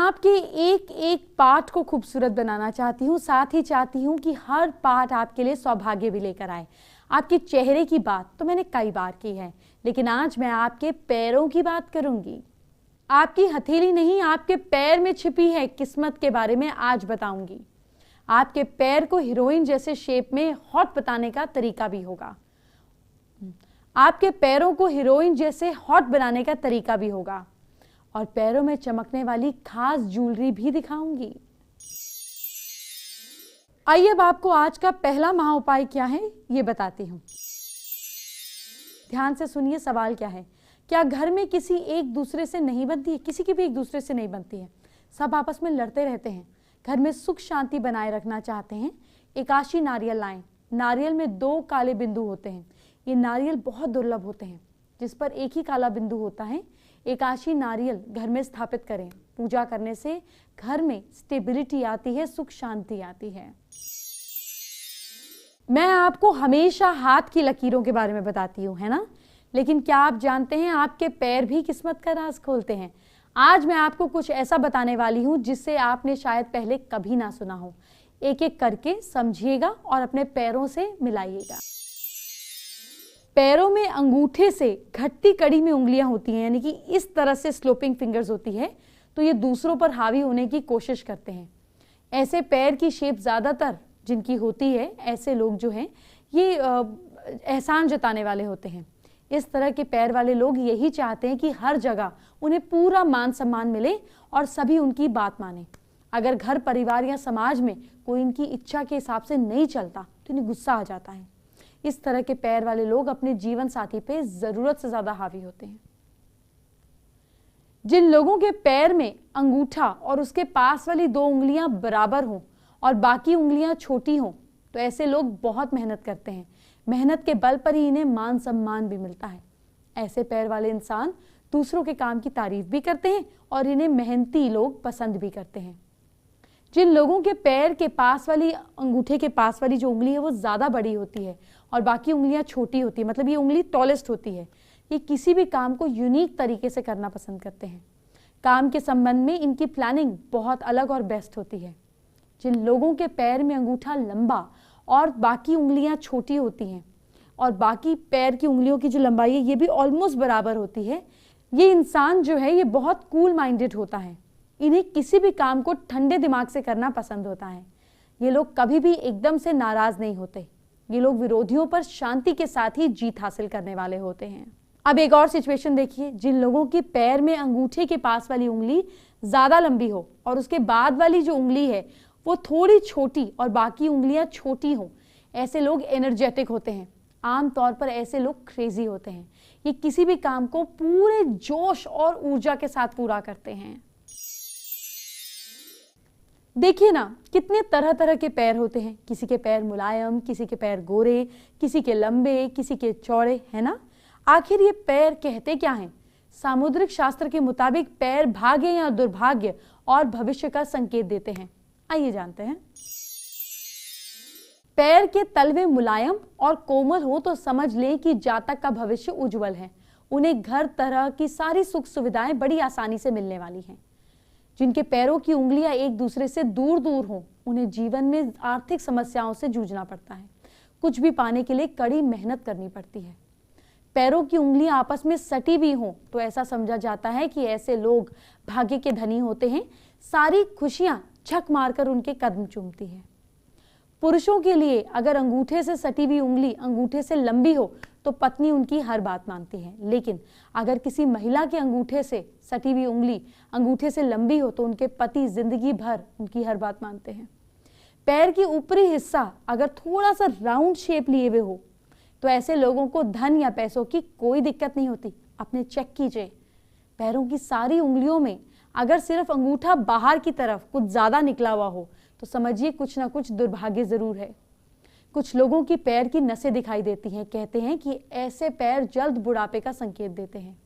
आपके एक एक पार्ट को खूबसूरत बनाना चाहती हूँ, साथ ही चाहती हूँ कि हर पार्ट आपके लिए सौभाग्य भी लेकर आए। आपके चेहरे की बात तो मैंने कई बार की है, लेकिन आज मैं आपके पैरों की बात करूंगी। आपकी हथेली नहीं, आपके पैर में छिपी है किस्मत के बारे में आज बताऊंगी। आपके पैर को हीरोइन जैसे शेप में हॉट बताने का तरीका भी होगा। आपके पैरों को हीरोइन जैसे हॉट बनाने का तरीका भी होगा और पैरों में चमकने वाली खास ज्वेलरी भी दिखाऊंगी। आइए अब आपको आज का पहला महा उपाय क्या है ये बताती हूं। ध्यान से सुनिए, सवाल क्या है। क्या घर में किसी एक दूसरे से नहीं बनती है? किसी की भी एक दूसरे से नहीं बनती है, सब आपस में लड़ते रहते हैं। घर में सुख शांति बनाए रखना चाहते हैं, एकाशी नारियल लाएं। नारियल में 2 काले बिंदु होते हैं। ये नारियल बहुत दुर्लभ होते हैं जिस पर एक ही काला बिंदु होता है। एकाशी नारियल घर में स्थापित करें। पूजा करने से घर में स्टेबिलिटी आती है, सुख शांति आती है। मैं आपको हमेशा हाथ की लकीरों के बारे में बताती हूँ, है ना, लेकिन क्या आप जानते हैं आपके पैर भी किस्मत का राज खोलते हैं। आज मैं आपको कुछ ऐसा बताने वाली हूँ जिससे आपने शायद पहले कभी ना सुना हो। एक एक करके समझिएगा और अपने पैरों से मिलाइएगा। पैरों में अंगूठे से घटती कड़ी में उंगलियां होती हैं, यानी कि इस तरह से स्लोपिंग फिंगर्स होती है, तो ये दूसरों पर हावी होने की कोशिश करते हैं। ऐसे पैर की शेप ज़्यादातर जिनकी होती है, ऐसे लोग जो हैं ये एहसान जताने वाले होते हैं। इस तरह के पैर वाले लोग यही चाहते हैं कि हर जगह उन्हें पूरा मान सम्मान मिले और सभी उनकी बात माने। अगर घर परिवार या समाज में कोई इनकी इच्छा के हिसाब से नहीं चलता तो इन्हें गुस्सा आ जाता है। इस तरह के पैर वाले लोग अपने जीवन साथी पे जरूरत से ज्यादा हावी होते हैं। जिन लोगों के पैर में अंगूठा और उसके पास वाली 2 उंगलियां बराबर हों और बाकी उंगलियां छोटी हों, तो ऐसे लोग बहुत मेहनत करते हैं। मेहनत के बल पर ही इन्हें मान सम्मान भी मिलता है। ऐसे पैर वाले इंसान दूसरों के काम की तारीफ भी करते हैं और इन्हें मेहनती लोग पसंद भी करते हैं। जिन लोगों के पैर के पास वाली अंगूठे के पास वाली जो उंगली है वो ज़्यादा बड़ी होती है और बाकी उंगलियां छोटी होती है, मतलब ये उंगली टॉलेस्ट होती है, ये किसी भी काम को यूनिक तरीके से करना पसंद करते हैं। काम के संबंध में इनकी प्लानिंग बहुत अलग और बेस्ट होती है। जिन लोगों के पैर में अंगूठा लंबा और बाकी उंगलियां छोटी होती हैं और बाकी पैर की उंगलियों की जो लंबाई है ये भी ऑलमोस्ट बराबर होती है, ये इंसान जो है ये बहुत कूल माइंडेड होता है। इन्हें किसी भी काम को ठंडे दिमाग से करना पसंद होता है। ये लोग कभी भी एकदम से नाराज नहीं होते। ये लोग विरोधियों पर शांति के साथ ही जीत हासिल करने वाले होते हैं। अब एक और सिचुएशन देखिए। जिन लोगों के पैर में अंगूठे के पास वाली उंगली ज्यादा लंबी हो और उसके बाद वाली जो उंगली है वो थोड़ी छोटी और बाकी उंगलियां छोटी हो, ऐसे लोग एनर्जेटिक होते हैं। आमतौर पर ऐसे लोग क्रेजी होते हैं। ये किसी भी काम को पूरे जोश और ऊर्जा के साथ पूरा करते हैं। देखिए ना, कितने तरह तरह के पैर होते हैं। किसी के पैर मुलायम, किसी के पैर गोरे, किसी के लंबे, किसी के चौड़े, है ना। आखिर ये पैर कहते क्या हैं? सामुद्रिक शास्त्र के मुताबिक पैर भाग्य या दुर्भाग्य और भविष्य का संकेत देते हैं। आइए जानते हैं। पैर के तलवे मुलायम और कोमल हो तो समझ लें कि जातक का भविष्य उज्जवल है। उन्हें घर तरह की सारी सुख सुविधाएं बड़ी आसानी से मिलने वाली हैं। जिनके पैरों की उंगलियां एक दूसरे से दूर दूर हों, उन्हें जीवन में आर्थिक समस्याओं से जूझना पड़ता है। कुछ भी पाने के लिए कड़ी मेहनत करनी पड़ती है। पैरों की उंगलियां आपस में सटी भी हों तो ऐसा समझा जाता है कि ऐसे लोग भाग्य के धनी होते हैं। सारी खुशियां झक मारकर उनके कदम चूमती हैं। पुरुषों के लिए अगर अंगूठे से सटी हुई उंगली अंगूठे से लंबी हो तो पत्नी उनकी हर बात मानती है, लेकिन अगर किसी महिला के अंगूठे से सटी हुई उंगली अंगूठे से लंबी हो तो उनके पति जिंदगी भर उनकी हर बात मानते हैं। पैर की ऊपरी हिस्सा अगर थोड़ा सा राउंड शेप लिए हुए हो तो ऐसे लोगों को धन या पैसों की कोई दिक्कत नहीं होती। अपने चेक कीजिए। पैरों की सारी उंगलियों में अगर सिर्फ अंगूठा बाहर की तरफ कुछ ज्यादा निकला हुआ हो तो समझिए कुछ ना कुछ दुर्भाग्य जरूर है। कुछ लोगों की पैर की नसें दिखाई देती हैं। कहते हैं कि ऐसे पैर जल्द बुढ़ापे का संकेत देते हैं।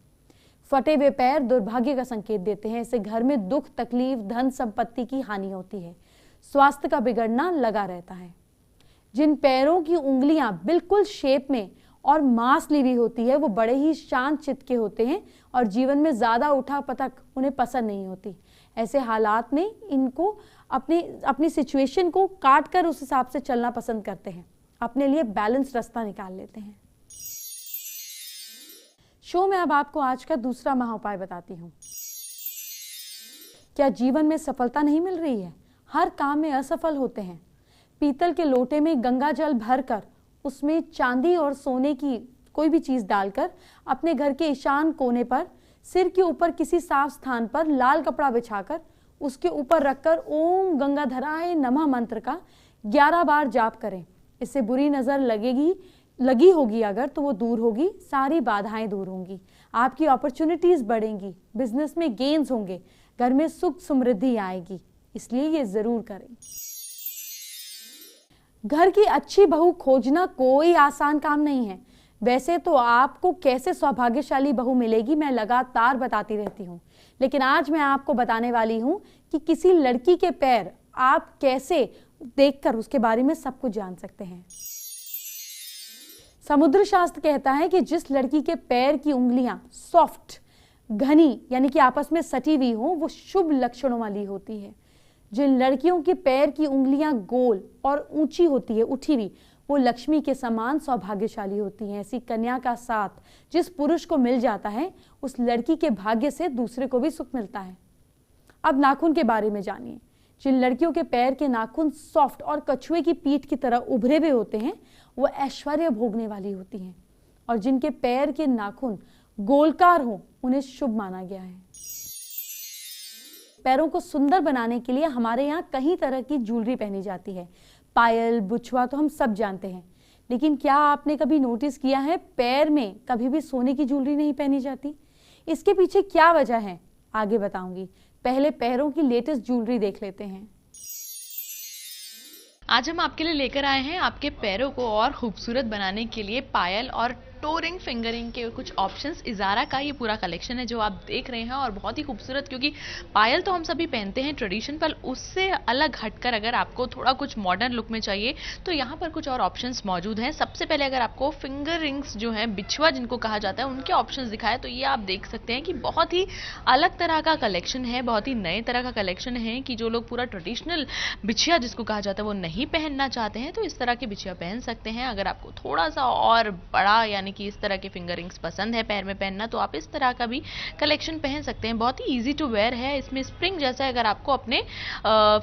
फटे हुए पैर दुर्भाग्य का संकेत देते हैं। इससे घर में दुख, तकलीफ, धन संपत्ति की हानि होती है। स्वास्थ्य का बिगड़ना लगा रहता है। जिन पैरों की उंगलियां बिल्कुल शेप में और मांस ली हुई होती है वो बड़े ही शांत चित्त के होते हैं और जीवन में ज्यादा उठा पटक उन्हें पसंद नहीं होती। ऐसे हालात में इनको अपनी सिचुएशन को काट कर उस हिसाब से चलना पसंद करते हैं, अपने लिए बैलेंस रास्ता निकाल लेते हैं। शो में अब आपको आज का दूसरा महा उपाय बताती हूँ। क्या जीवन में सफलता नहीं मिल रही है? हर काम में असफल होते हैं। पीतल के लोटे में गंगा जल भरकर उसमें चांदी और सोने की कोई भी चीज डालकर अपने घर के ईशान कोने पर सिर के ऊपर किसी साफ स्थान पर लाल कपड़ा बिछाकर उसके ऊपर रखकर ओम गंगाधराय नमः मंत्र का 11 बार जाप करें। इससे बुरी नजर लगी होगी अगर तो वो दूर होगी, सारी बाधाएं दूर होंगी, आपकी अपॉर्चुनिटीज बढ़ेंगी, बिजनेस में गेन्स होंगे, घर में सुख समृद्धि आएगी। इसलिए ये जरूर करें। घर की अच्छी बहू खोजना कोई आसान काम नहीं है। वैसे तो आपको कैसे सौभाग्यशाली बहू मिलेगी मैं लगातार बताती रहती हूँ, लेकिन आज मैं आपको बताने वाली हूँ कि किसी लड़की के पैर आप कैसे देखकर उसके बारे में सब कुछ जान सकते हैं। समुद्र शास्त्र कहता है कि जिस लड़की के पैर की उंगलियां सॉफ्ट, घनी यानी कि आपस में सटी हुई हो, वो शुभ लक्षणों वाली होती है। जिन लड़कियों के पैर की उंगलियां गोल और ऊंची होती है, उठी हुई, वो लक्ष्मी के समान सौभाग्यशाली होती हैं। ऐसी कन्या का साथ जिस पुरुष को मिल जाता है, उस लड़की के भाग्य से दूसरे को भी सुख मिलता है। अब नाखून के बारे में जानिए। जिन लड़कियों के पैर के नाखून सॉफ्ट और कछुए की पीठ की तरह उभरे हुए होते हैं, वो ऐश्वर्य भोगने वाली होती हैं। और जिनके पैर के नाखून गोलकार हो, उन्हें शुभ माना गया है। पैरों को सुंदर बनाने के लिए हमारे यहाँ कई तरह की ज्वेलरी पहनी जाती है। पायल, बुछवा तो हम सब जानते हैं, लेकिन क्या आपने कभी नोटिस किया है पैर में कभी भी सोने की ज्वेलरी नहीं पहनी जाती? इसके पीछे क्या वजह है आगे बताऊंगी। पहले पैरों की लेटेस्ट ज्वेलरी देख लेते हैं। आज हम आपके लिए लेकर आए हैं आपके पैरों को और खूबसूरत बनाने के लिए पायल और टोरिंग फिंगरिंग के कुछ ऑप्शंस। इजारा का ये पूरा कलेक्शन है जो आप देख रहे हैं, और बहुत ही खूबसूरत, क्योंकि पायल तो हम सभी पहनते हैं ट्रेडिशन, पर उससे अलग हटकर अगर आपको थोड़ा कुछ मॉडर्न लुक में चाहिए तो यहाँ पर कुछ और ऑप्शंस मौजूद हैं। सबसे पहले अगर आपको फिंगर रिंग्स जो हैं, बिछुआ जिनको कहा जाता है, उनके ऑप्शंस दिखाए तो ये आप देख सकते हैं कि बहुत ही अलग तरह का कलेक्शन है, बहुत ही नए तरह का कलेक्शन है कि जो लोग पूरा ट्रेडिशनल बिछिया जिसको कहा जाता है वो नहीं पहनना चाहते हैं तो इस तरह के बिछिया पहन सकते हैं। अगर आपको थोड़ा सा और बड़ा यानी कि इस तरह के फिंगर रिंग्स पसंद है पैर में पहनना, तो आप इस तरह का भी कलेक्शन पहन सकते हैं। बहुत ही इजी टू वेयर है, इसमें स्प्रिंग जैसा है। अगर आपको अपने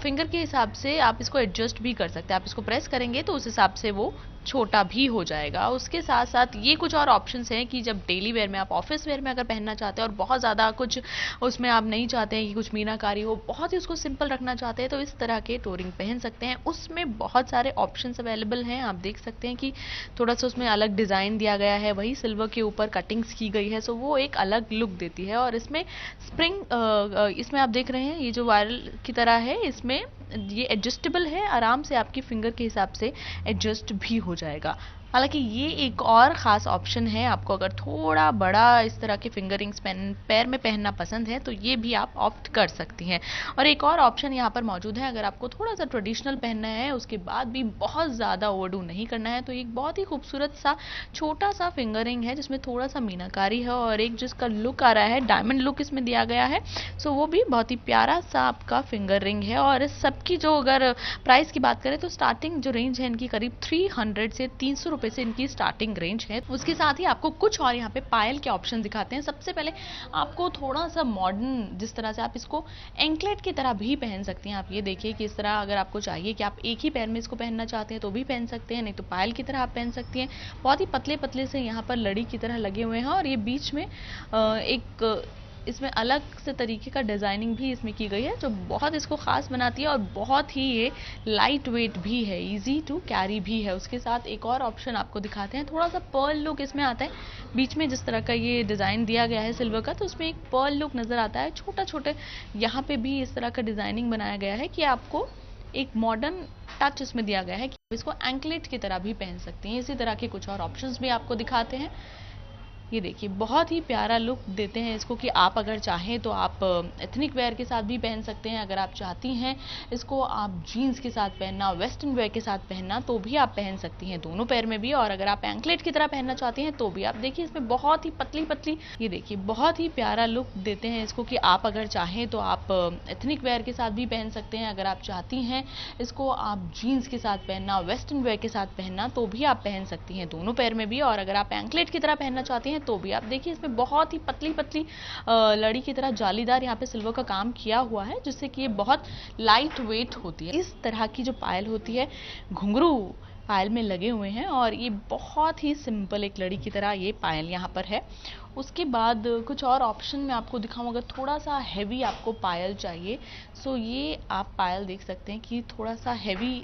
फिंगर के हिसाब से आप इसको एडजस्ट भी कर सकते हैं। आप इसको प्रेस करेंगे तो उस हिसाब से वो छोटा भी हो जाएगा। उसके साथ साथ ये कुछ और ऑप्शंस हैं कि जब डेली वेयर में, आप ऑफिस वेयर में अगर पहनना चाहते हैं और बहुत ज़्यादा कुछ उसमें आप नहीं चाहते हैं कि कुछ मीनाकारी हो, बहुत ही उसको सिंपल रखना चाहते हैं, तो इस तरह के टोरिंग पहन सकते हैं। उसमें बहुत सारे ऑप्शंस अवेलेबल हैं। आप देख सकते हैं कि थोड़ा सा उसमें अलग डिज़ाइन दिया गया है, वही सिल्वर के ऊपर कटिंग्स की गई है, सो वो एक अलग लुक देती है। और इसमें स्प्रिंग, इसमें आप देख रहे हैं ये जो वायरल की तरह है, इसमें ये एडजस्टेबल है, आराम से आपकी फिंगर के हिसाब से एडजस्ट भी हो जाएगा। हालांकि ये एक और ख़ास ऑप्शन है, आपको अगर थोड़ा बड़ा इस तरह के फिंगर रिंग्स पैर में पहनना पसंद है तो ये भी आप ऑप्ट कर सकती हैं। और एक और ऑप्शन यहाँ पर मौजूद है, अगर आपको थोड़ा सा ट्रेडिशनल पहनना है उसके बाद भी बहुत ज़्यादा ओवरडू नहीं करना है, तो एक बहुत ही खूबसूरत सा छोटा सा फिंगर रिंग है जिसमें थोड़ा सा मीनाकारी है और एक जिसका लुक आ रहा है, डायमंड लुक इसमें दिया गया है। सो वो भी बहुत ही प्यारा सा आपका फिंगर रिंग है। और इस सबकी जो अगर प्राइस की बात करें तो स्टार्टिंग जो रेंज है इनकी करीब 300 से 300 रुपए से इनकी स्टार्टिंग रेंज है। उसके साथ ही आपको कुछ और यहाँ पे पायल के ऑप्शन दिखाते हैं। सबसे पहले आपको थोड़ा सा मॉडर्न, जिस तरह से आप इसको एंकलेट की तरह भी पहन सकती हैं। आप ये देखिए कि इस तरह अगर आपको चाहिए कि आप एक ही पैर में इसको पहनना चाहते हैं तो भी पहन सकते हैं, नहीं तो पायल की तरह आप पहन सकती हैं। बहुत ही पतले पतले से यहाँ पर लड़ी की तरह लगे हुए हैं और ये बीच में एक इसमें अलग से तरीके का डिज़ाइनिंग भी इसमें की गई है जो बहुत इसको ख़ास बनाती है और बहुत ही ये लाइट वेट भी है, इजी टू कैरी भी है। उसके साथ एक और ऑप्शन आपको दिखाते हैं, थोड़ा सा पर्ल लुक इसमें आता है। बीच में जिस तरह का ये डिज़ाइन दिया गया है सिल्वर का, तो उसमें एक पर्ल लुक नज़र आता है। छोटा छोटे यहाँ पे भी इस तरह का डिज़ाइनिंग बनाया गया है कि आपको एक मॉडर्न टच इसमें दिया गया है कि इसको एंकलेट की तरह भी पहन सकती हैं। इसी तरह के कुछ और ऑप्शंस भी आपको दिखाते हैं। ये देखिए बहुत ही प्यारा लुक देते हैं इसको कि आप अगर चाहें तो आप एथनिक वेयर के साथ भी पहन सकते हैं। अगर आप चाहती हैं इसको आप जीन्स के साथ पहनना, वेस्टर्न वेयर के साथ पहनना तो भी आप पहन सकती हैं, दोनों पैर में भी। और अगर आप एंकलेट की तरह पहनना चाहती हैं तो भी आप देखिए इसमें बहुत ही पतली पतली, ये देखिए बहुत ही प्यारा लुक देते हैं इसको कि आप अगर चाहें तो आप एथनिक वेयर के साथ भी पहन सकते हैं। अगर आप चाहती हैं इसको आप जीन्स के साथ पहनना, वेस्टर्न वेयर के साथ पहनना तो भी आप पहन सकती हैं, दोनों पैर में भी। और अगर आप एंकलेट की तरह पहनना चाहती हैं तो भी आप देखिए इसमें बहुत ही पतली पतली लड़ी की तरह जालीदार यहाँ पे सिल्वर का काम किया हुआ है, जिससे कि ये बहुत लाइट वेट होती है। इस तरह की जो पायल होती है, घुंघरू पायल में लगे हुए हैं और ये बहुत ही सिंपल एक लड़ी की तरह ये पायल यहाँ पर है। उसके बाद कुछ और ऑप्शन मैं आपको दिखाऊं, अगर थोड़ा सा हैवी आपको पायल चाहिए सो ये आप पायल देख सकते हैं कि थोड़ा सा हैवी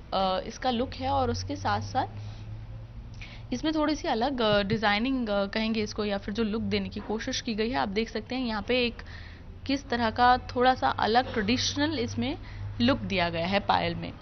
इसका लुक है। और उसके साथ साथ इसमें थोड़ी सी अलग डिज़ाइनिंग कहेंगे इसको, या फिर जो लुक देने की कोशिश की गई है। आप देख सकते हैं यहाँ पे एक किस तरह का थोड़ा सा अलग ट्रेडिशनल इसमें लुक दिया गया है पायल में।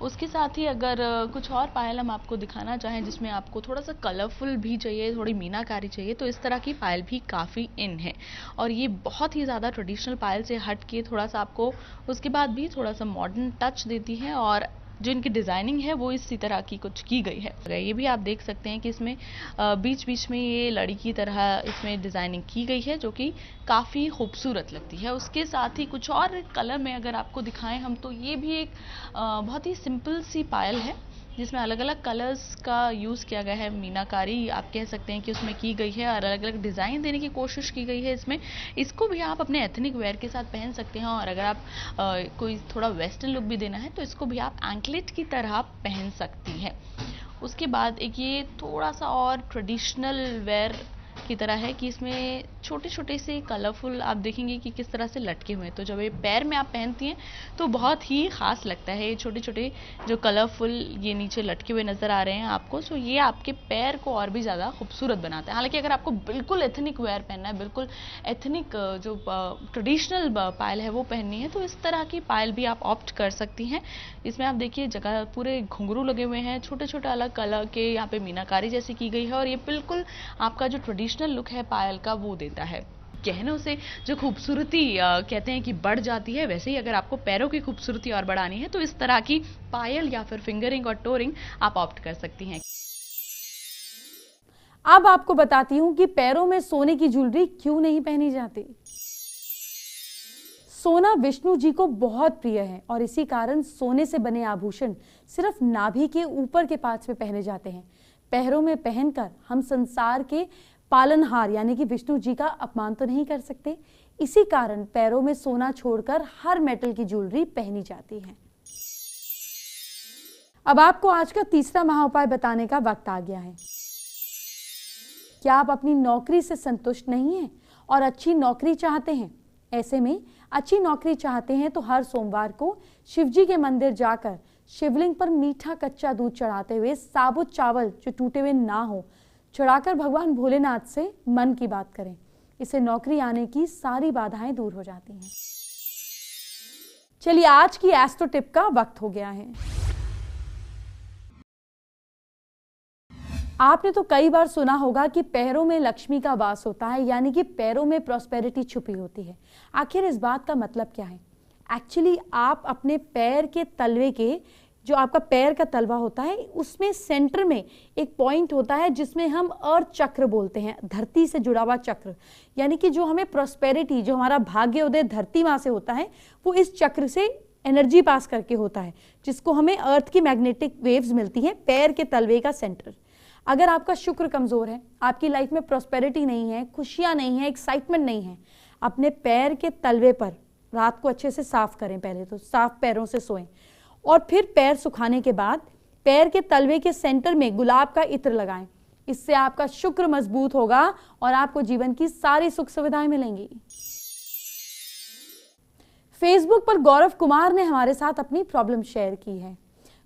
उसके साथ ही अगर कुछ और पायल हम आपको दिखाना चाहें जिसमें आपको थोड़ा सा कलरफुल भी चाहिए, थोड़ी मीनाकारी चाहिए, तो इस तरह की पायल भी काफ़ी इन है। और ये बहुत ही ज़्यादा ट्रेडिशनल पायल से हट के थोड़ा सा आपको उसके बाद भी थोड़ा सा मॉडर्न टच देती है। और जो इनकी डिज़ाइनिंग है वो इसी तरह की कुछ की गई है। ये भी आप देख सकते हैं कि इसमें बीच बीच में ये लड़ी की तरह इसमें डिज़ाइनिंग की गई है, जो कि काफ़ी खूबसूरत लगती है। उसके साथ ही कुछ और कलर में अगर आपको दिखाएं हम, तो ये भी एक बहुत ही सिंपल सी पायल है जिसमें अलग अलग कलर्स का यूज़ किया गया है, मीनाकारी आप कह सकते हैं कि उसमें की गई है और अलग अलग डिज़ाइन देने की कोशिश की गई है इसमें। इसको भी आप अपने एथनिक वेयर के साथ पहन सकते हैं। और अगर आप कोई थोड़ा वेस्टर्न लुक भी देना है तो इसको भी आप एंकलेट की तरह पहन सकती हैं। उसके बाद एक ये थोड़ा सा और ट्रेडिशनल वेयर की तरह है कि इसमें छोटे छोटे से कलरफुल आप देखेंगे कि किस तरह से लटके हुए हैं, तो जब ये पैर में आप पहनती हैं तो बहुत ही खास लगता है। ये छोटे छोटे जो कलरफुल ये नीचे लटके हुए नज़र आ रहे हैं आपको, सो ये आपके पैर को और भी ज़्यादा खूबसूरत बनाता है। हालांकि अगर आपको बिल्कुल एथनिक वेयर पहनना है, बिल्कुल एथनिक जो ट्रेडिशनल पायल है वो पहननी है, तो इस तरह की पायल भी आप ऑप्ट कर सकती हैं। इसमें आप देखिए जगह पूरे घुंघरू लगे हुए हैं, छोटे छोटे अलग कलर के यहाँ पे मीनाकारी जैसी की गई है। और ये बिल्कुल आपका जो ट्रेडिशनल लुक है पायल का वो देता है। गहनों से जो खूबसूरती कहते हैं कि बढ़ जाती है, वैसे ही अगर आपको पैरों की खूबसूरती और बढ़ानी है तो इस तरह की पायल या फिर फिंगरिंग और टोरिंग आप ऑप्ट कर सकती हैं। अब आपको बताती हूं कि पैरों में सोने की ज्वेलरी क्यों नहीं पहनी जाती। सोना विष्णु जी को बहुत प्रिय है और इसी कारण सोने से बने आभूषण सिर्फ नाभि के ऊपर के पार्ट्स में पहने जाते हैं। पैरों में पहनकर हम संसार के पालनहार यानी कि विष्णु जी का अपमान तो नहीं कर सकते। इसी कारण पैरों में सोना छोड़कर हर मेटल की ज्वेलरी पहनी जाती है। अब आपको आज का तीसरा महाउपाय बताने का वक्त आ गया है। क्या आप अपनी नौकरी से संतुष्ट नहीं हैं और अच्छी नौकरी चाहते हैं? ऐसे में अच्छी नौकरी चाहते हैं तो हर सोमवार को शिवजी के मंदिर जाकर शिवलिंग पर मीठा कच्चा दूध चढ़ाते हुए साबुत चावल जो टूटे हुए ना हो चढ़ाकर भगवान भोलेनाथ से मन की बात करें। इससे नौकरी आने की सारी बाधाएं दूर हो जाती हैं। चलिए आज की एस्ट्रो टिप का वक्त हो गया है। आपने तो कई बार सुना होगा कि पैरों में लक्ष्मी का वास होता है, यानी कि पैरों में प्रॉस्पेरिटी छुपी होती है। आखिर इस बात का मतलब क्या है? एक्चुअली आप अपने पैर के तलवे के जो आपका पैर का तलवा होता है उसमें सेंटर में एक पॉइंट होता है जिसमें हम अर्थ चक्र बोलते हैं, धरती से जुड़ा हुआ चक्र। यानी कि जो हमें प्रॉस्पेरिटी, जो हमारा भाग्योदय धरती माँ से होता है, वो इस चक्र से एनर्जी पास करके होता है, जिसको हमें अर्थ की मैग्नेटिक वेव्स मिलती हैं पैर के तलवे का सेंटर। अगर आपका शुक्र कमजोर है, आपकी लाइफ में प्रॉस्पेरिटी नहीं है, खुशियां नहीं है, एक्साइटमेंट नहीं है, अपने पैर के तलवे पर रात को अच्छे से साफ करें। पहले तो साफ पैरों से सोएं और फिर पैर सुखाने के बाद पैर के तलवे के सेंटर में गुलाब का इत्र लगाएं। इससे आपका शुक्र मजबूत होगा और आपको जीवन की सारी सुख सुविधाएं मिलेंगी। फेसबुक पर गौरव कुमार ने हमारे साथ अपनी प्रॉब्लम शेयर की है।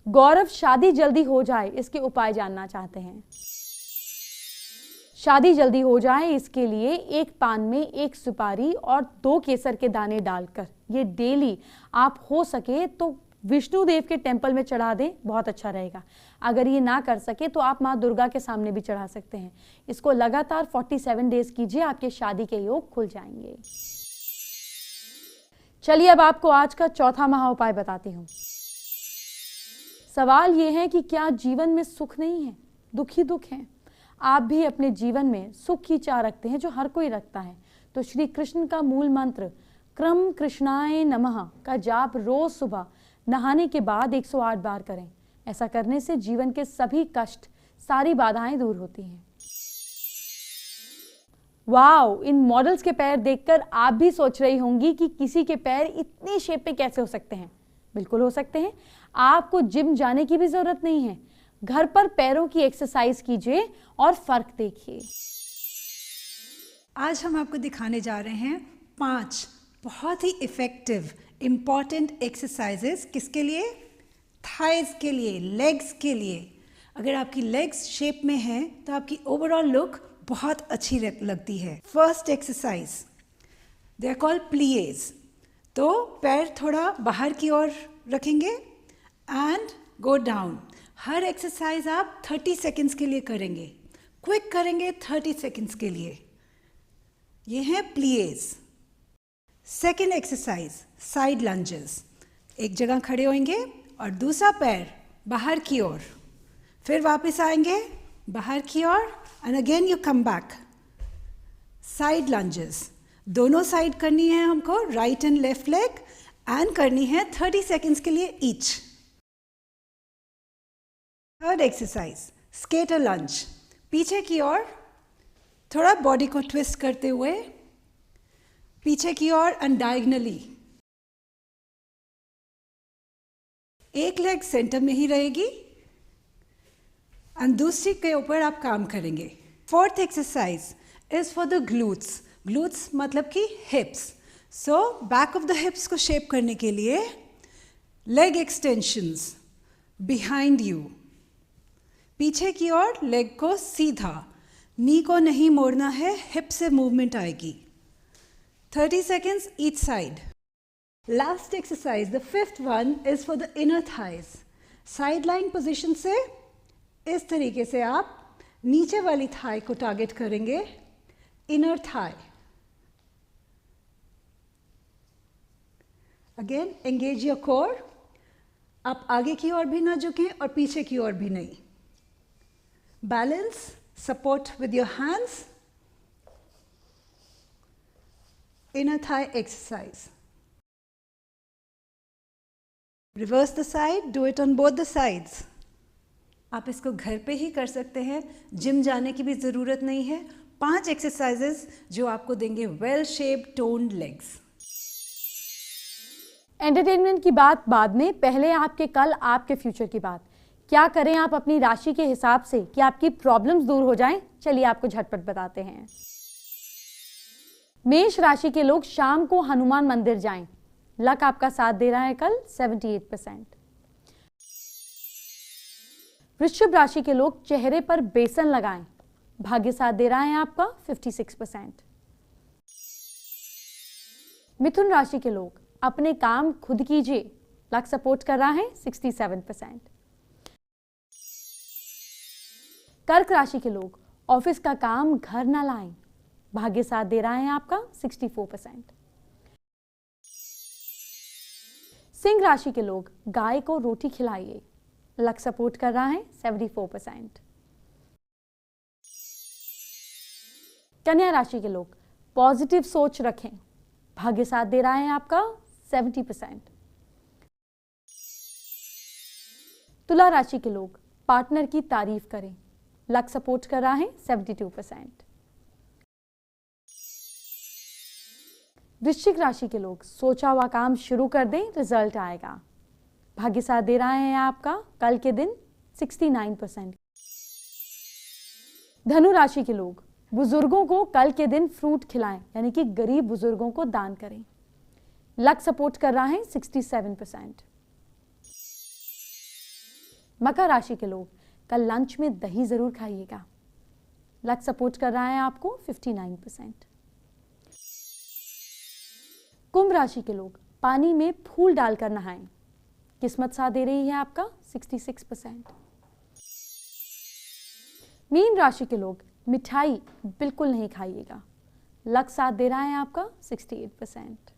गौरव शादी जल्दी हो जाए इसके उपाय जानना चाहते हैं। शादी जल्दी हो जाए इसके लिए एक पान में एक सुपारी और 2 केसर के दाने डालकर ये डेली आप हो सके तो विष्णु देव के टेम्पल में चढ़ा दें, बहुत अच्छा रहेगा। अगर ये ना कर सके तो आप माँ दुर्गा के सामने भी चढ़ा सकते हैं। इसको लगातार 47 डेज कीजिए, आपके शादी के योग खुल जाएंगे। चलिए अब आपको आज का चौथा महा उपाय बताती हूँ। सवाल ये है कि क्या जीवन में सुख नहीं है, दुख ही दुख है। आप भी अपने जीवन में सुख की चाह रखते हैं, जो हर कोई रखता है। तो श्री कृष्ण का मूल मंत्र क्रम कृष्णाय नमः का जाप रोज सुबह नहाने के बाद 108 बार करें। ऐसा करने से जीवन के सभी कष्ट, सारी बाधाएं दूर होती हैं। वाओ, इन मॉडल्स के पैर देखकर आप भी सोच रही होंगी कि किसी के पैर इतनी शेप पे कैसे हो सकते हैं। बिल्कुल हो सकते हैं। आपको जिम जाने की भी जरूरत नहीं है। घर पर पैरों की एक्सरसाइज कीजिए और फर्क देखिए। आज हम आपको दिखाने जा रहे हैं 5 बहुत ही इफेक्टिव इम्पॉर्टेंट एक्सरसाइजेस। किसके लिए? थाइज के लिए, लेग्स के लिए। अगर आपकी लेग्स शेप में हैं तो आपकी ओवरऑल लुक बहुत अच्छी लगती है। First exercise, they are called plie. तो पैर थोड़ा बाहर की ओर रखेंगे एंड गो डाउन। हर एक्सरसाइज आप 30 सेकेंड्स के लिए करेंगे, क्विक करेंगे 30 सेकेंड्स के लिए। ये है plie. Second exercise, side lunges. एक जगह खड़े होंगे और दूसरा पैर बाहर की ओर, फिर वापस आएंगे बाहर की ओर and again you come back. Side lunges दोनों साइड करनी है हमको, right and left leg, and करनी है 30 सेकेंड्स के लिए each. Third exercise, skater lunge. पीछे की ओर थोड़ा बॉडी को ट्विस्ट करते हुए पीछे की ओर एंड डायगनली। एक लेग सेंटर में ही रहेगी एंड दूसरी के ऊपर आप काम करेंगे। Fourth exercise is for the glutes. Glutes मतलब कि हिप्स। सो बैक ऑफ द हिप्स को शेप करने के लिए लेग एक्सटेंशंस बिहाइंड यू। पीछे की ओर लेग को सीधा, नी को नहीं मोड़ना है, हिप से मूवमेंट आएगी। 30 seconds each side. Last exercise, the fifth one, is for the inner thighs. Side lying position से इस तरीके से आप नीचे वाली थाई को टारगेट करेंगे, inner thigh. Again, engage your core. आप आगे की ओर भी ना झुकें और पीछे की ओर भी नहीं. Balance, support with your hands. Inner thigh exercise. Reverse the side, do it on both the sides. आप इसको घर पे ही कर सकते हैं, जिम जाने की भी ज़रूरत नहीं है। 5 एक्सरसाइजेस जो आपको देंगे well shaped toned legs. Entertainment की बात बाद में, पहले आपके कल आपके फ्यूचर की बात। क्या करें आप अपनी राशि के हिसाब से कि आपकी प्रॉब्लम्स दूर हो जाएं? चलिए आपको झटपट बताते हैं। मेष राशि के लोग शाम को हनुमान मंदिर जाएं। लक आपका साथ दे रहा है कल 78%। वृश्चिक राशि के लोग चेहरे पर बेसन लगाएं। भाग्य साथ दे रहा है आपका 56%। मिथुन राशि के लोग अपने काम खुद कीजिए। लक सपोर्ट कर रहा है 67%। कर्क राशि के लोग ऑफिस का काम घर ना लाएं। भाग्य साथ दे रहा है आपका 64%। सिंह राशि के लोग गाय को रोटी खिलाइए। लक सपोर्ट कर रहा है 74%। कन्या राशि के लोग पॉजिटिव सोच रखें। भाग्य साथ दे रहा है आपका 70%। तुला राशि के लोग पार्टनर की तारीफ करें। लक सपोर्ट कर रहा है 72%। वृश्चिक राशि के लोग सोचा हुआ काम शुरू कर दें, रिजल्ट आएगा। भाग्य साथ दे रहा है आपका कल के दिन 69%। धनु राशि के लोग बुजुर्गों को कल के दिन फ्रूट खिलाएं, यानी कि गरीब बुजुर्गों को दान करें। लक सपोर्ट कर रहा है 67%। मकर राशि के लोग कल लंच में दही जरूर खाइएगा। लक सपोर्ट कर रहा है आपको 59%। कुंभ राशि के लोग पानी में फूल डालकर नहाएं। किस्मत साथ दे रही है आपका 66%। मीन राशि के लोग मिठाई बिल्कुल नहीं खाइएगा। लक साथ दे रहा है आपका 68%।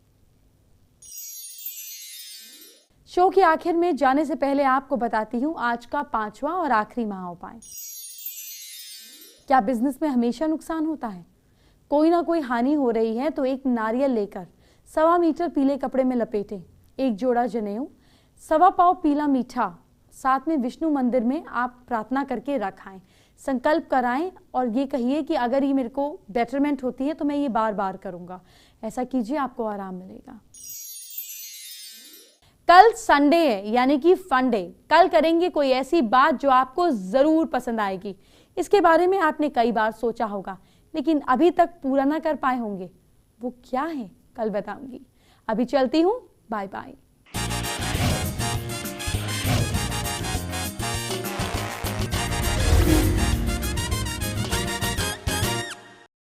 शो के आखिर में जाने से पहले आपको बताती हूं आज का 5वां और आखिरी महा उपाय। क्या बिजनेस में हमेशा नुकसान होता है? कोई ना कोई हानि हो रही है तो एक नारियल लेकर 1.25 मीटर पीले कपड़े में लपेटें, 1 जोड़ा जनेऊ, 1.25 पाव पीला मीठा, साथ में विष्णु मंदिर में आप प्रार्थना करके रखाएं, संकल्प कराएं और ये कहिए कि अगर ये मेरे को बेटरमेंट होती है तो मैं ये बार बार करूंगा। ऐसा कीजिए, आपको आराम मिलेगा। कल संडे है यानी कि फन डे। कल करेंगे कोई ऐसी बात जो आपको जरूर पसंद आएगी। इसके बारे में आपने कई बार सोचा होगा लेकिन अभी तक पूरा ना कर पाए होंगे। वो क्या है कल बताऊंगी। अभी चलती हूँ, बाय बाय।